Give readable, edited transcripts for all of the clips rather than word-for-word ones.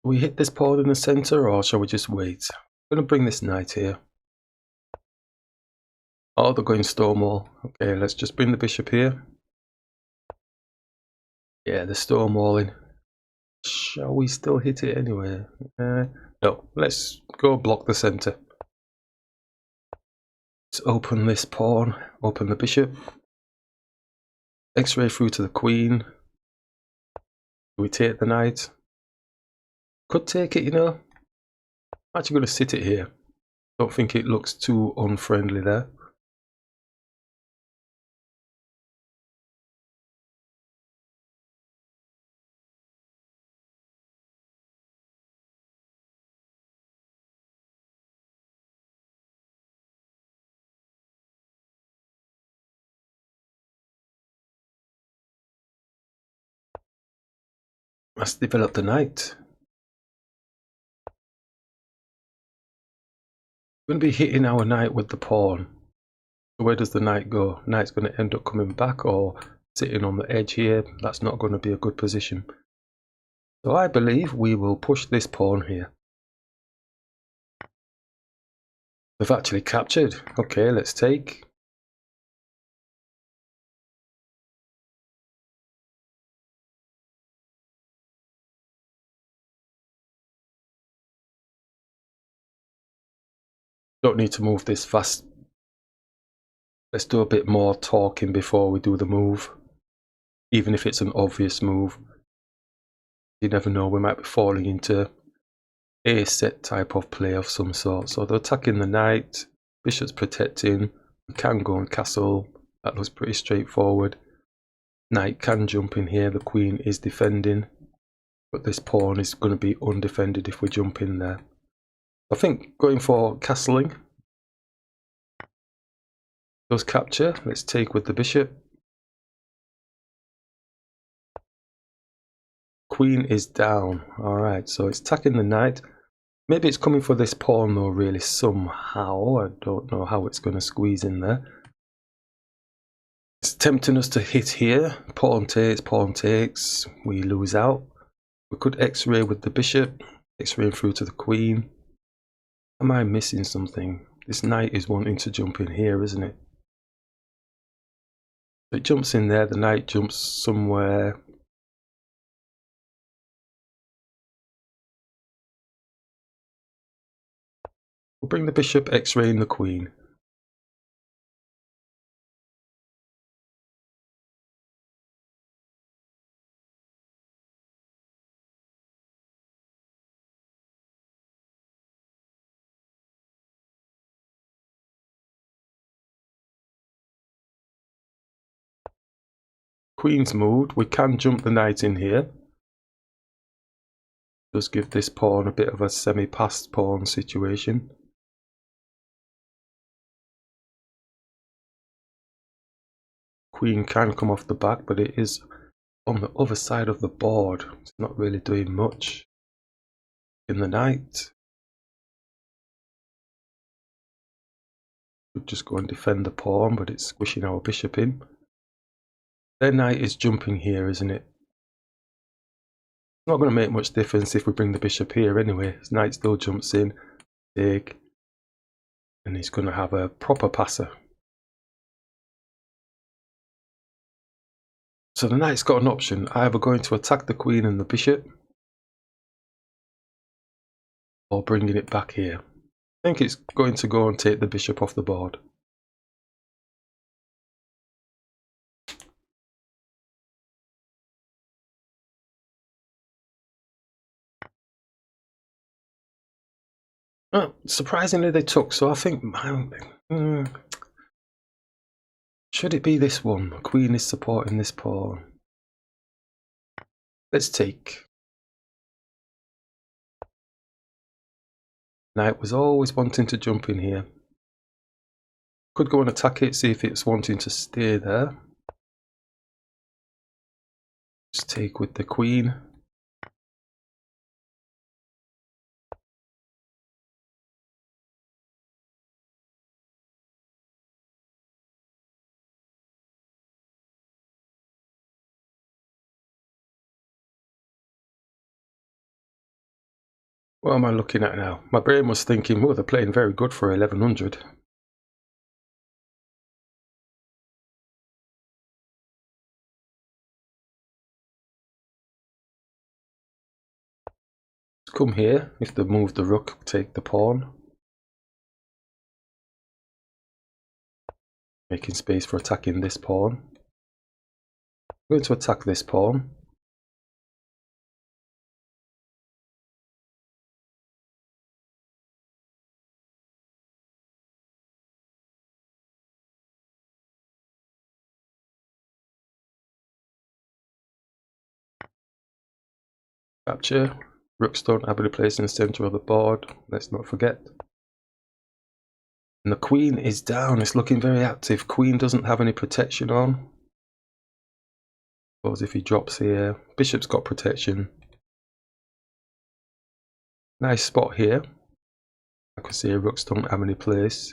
We hit this pawn in the center, or shall we just wait? I'm going to bring this knight here. Oh, they're going Stonewall. Okay, let's just bring the bishop here. Yeah, they're stonewalling. Shall we still hit it anyway? No, let's go block the center. Let's open this pawn, open the bishop. X-ray through to the queen. Do we take the knight? Could take it, you know. I'm actually going to sit it here. Don't think it looks too unfriendly there. Let's develop the knight. We're going to be hitting our knight with the pawn. So where does the knight go? Knight's going to end up coming back or sitting on the edge here. That's not going to be a good position. So I believe we will push this pawn here. They've actually captured. Okay, let's take. Don't need to move this fast. Let's do a bit more talking before we do the move. Even if it's an obvious move. You never know, we might be falling into a set type of play of some sort. So they're attacking the knight. Bishop's protecting. We can go and castle. That looks pretty straightforward. Knight can jump in here. The queen is defending. But this pawn is going to be undefended if we jump in there. I think going for castling does capture. Let's take with the bishop. Queen is down. Alright, so it's attacking the knight. Maybe it's coming for this pawn though, really, somehow. I don't know how it's going to squeeze in there. It's tempting us to hit here. Pawn takes. We lose out. We could X-ray with the bishop. X-ray through to the queen. Am I missing something? This knight is wanting to jump in here, isn't it? It jumps in there. The knight jumps somewhere. We'll bring the bishop, X-raying the queen. Queen's moved. We can jump the knight in here. Does give this pawn a bit of a semi-passed pawn situation. Queen can come off the back, but it is on the other side of the board. It's not really doing much. In the knight. Could just go and defend the pawn, but it's squishing our bishop in. Their knight is jumping here, isn't it? It's not going to make much difference if we bring the bishop here anyway. His knight still jumps in. Take. And he's going to have a proper passer. So the knight's got an option. Either going to attack the queen and the bishop, or bringing it back here. I think it's going to go and take the bishop off the board. Oh, surprisingly they took, so I think... should it be this one? The queen is supporting this pawn. Let's take. Knight was always wanting to jump in here. Could go and attack it, see if it's wanting to stay there. Just take with the queen. What am I looking at now? My brain was thinking, well, they're playing very good for 1100. Let's come here. If they move the rook, take the pawn. Making space for attacking this pawn. I'm going to attack this pawn. Capture. Rooks don't have any place in the center of the board. Let's not forget. And the queen is down. It's looking very active. Queen doesn't have any protection on. Suppose if he drops here. Bishop's got protection. Nice spot here. I can see rooks don't have any place.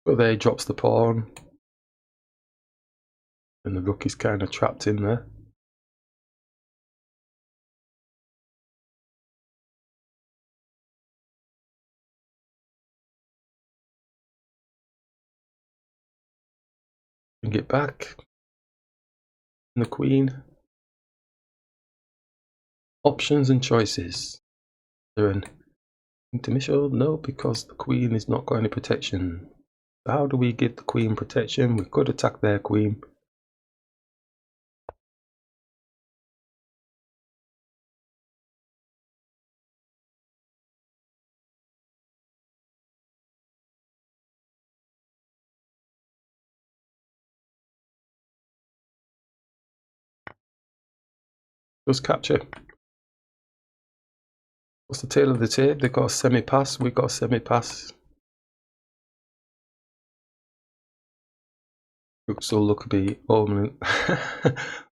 But there he drops the pawn. And the rook is kind of trapped in there. And get back. And the queen. Options and choices. They're in intermission? No, because the queen is not got any protection. So how do we give the queen protection? We could attack their queen. Just capture. What's the tail of the tape? They got a semi-pass, we got a semi-pass. Rooks will look a bit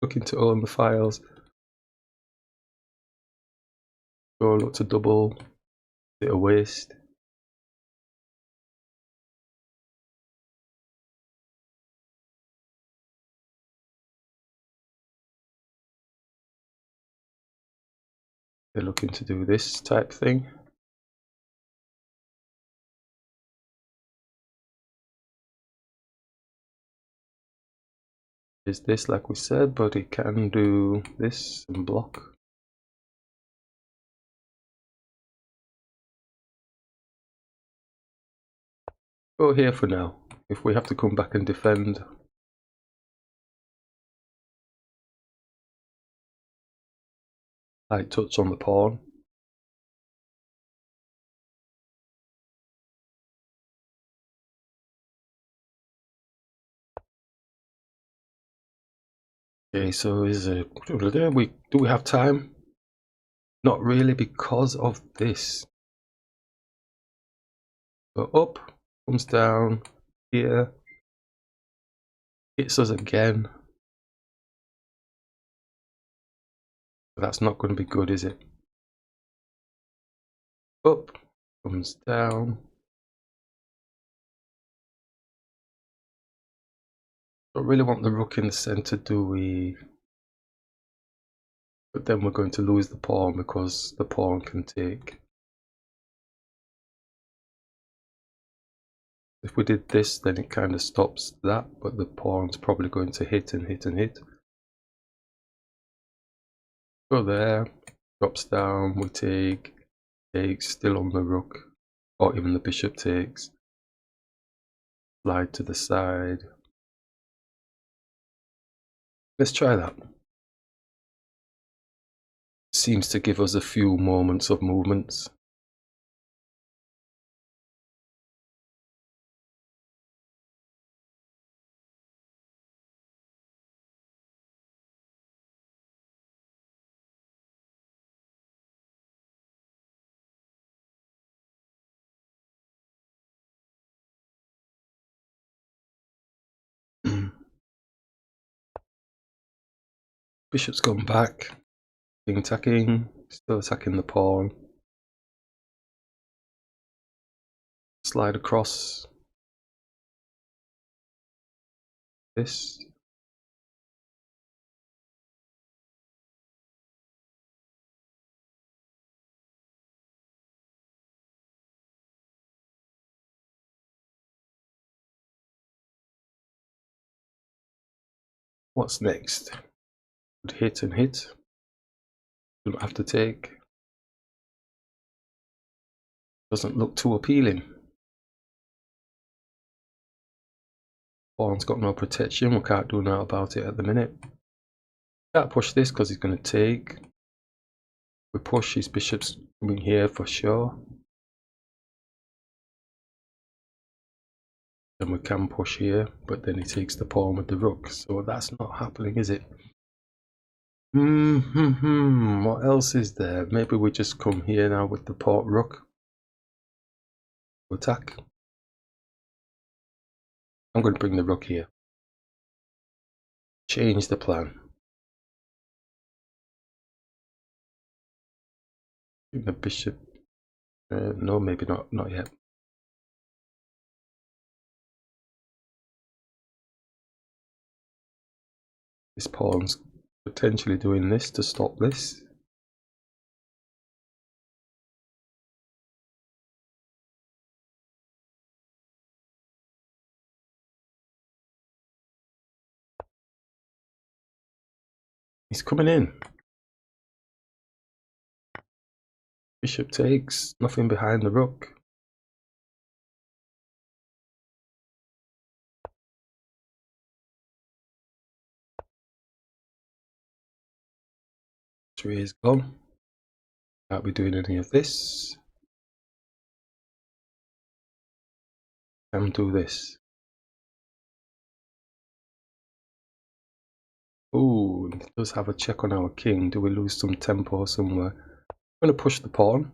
looking to own the files. Go look to double, bit of waste. They're looking to do this type thing. Is this like we said, but it can do this and block. Go here for now. If we have to come back and defend. Light touch on the pawn. Okay, so is it, do we have time? Not really, because of this. So up, comes down here, hits us again. That's not going to be good, is it? Up, comes down. Don't really want the rook in the center, do we? But then we're going to lose the pawn because the pawn can take. If we did this, then it kind of stops that, but the pawn's probably going to hit and hit and hit. Go there, drops down, we take, takes, still on the rook, or even the bishop takes. Slide to the side. Let's try that. Seems to give us a few moments of movements. Bishop's gone back. King attacking, still attacking the pawn. Slide across. This. What's next? Hit and hit. Don't have to take. Doesn't look too appealing. Pawn's got no protection. We can't do nothing about it at the minute. Can't push this because he's going to take. We push, his bishop's coming here for sure. Then we can push here, but then he takes the pawn with the rook. So that's not happening, is it? What else is there? Maybe we just come here now with the port rook. Attack. I'm going to bring the rook here. Change the plan. The bishop. No, maybe not yet. This pawn's potentially doing this to stop this. He's coming in. Bishop takes, nothing behind the rook. Three is gone. Can't be doing any of this. Can do this. Ooh, it does have a check on our king. Do we lose some tempo somewhere? I'm going to push the pawn.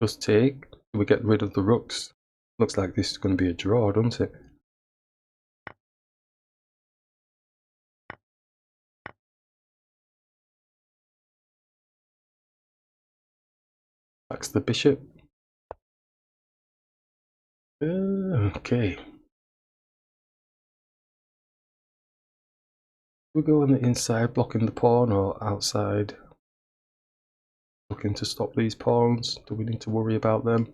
Just take. Do we get rid of the rooks? Looks like this is going to be a draw, doesn't it? Backs the bishop. Okay. We go on the inside, blocking the pawn, or outside, looking to stop these pawns. Do we need to worry about them?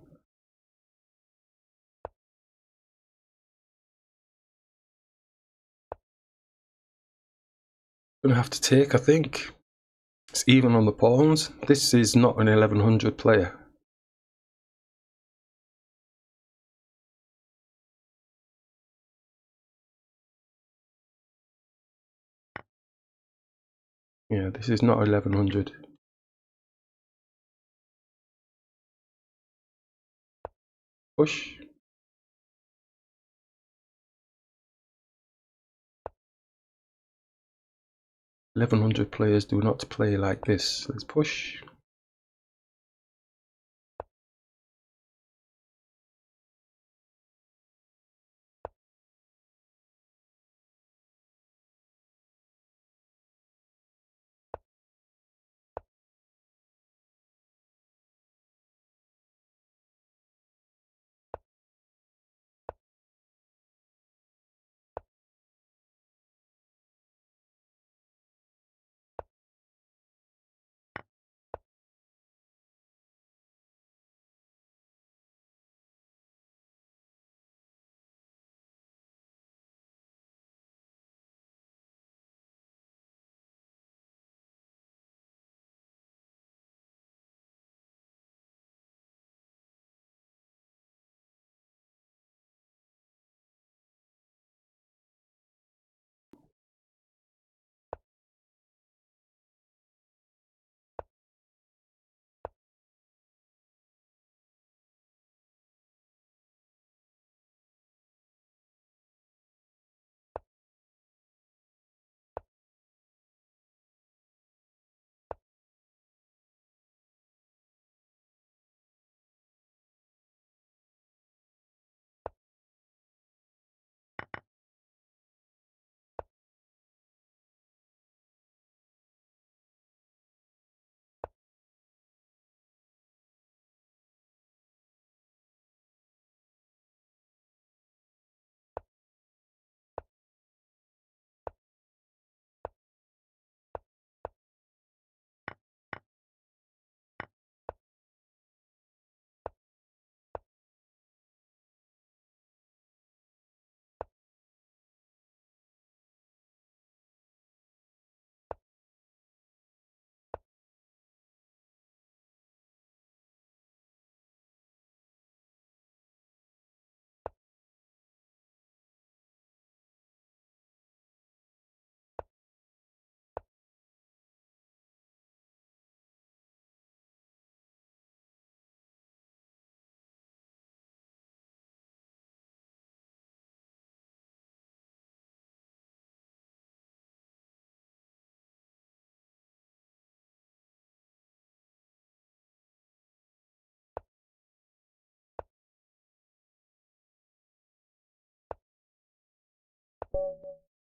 Gonna have to take, I think. It's even on the pawns. This is not an 1100 player. Yeah, this is not 1100. Push. 1100 players do not play like this. Let's push.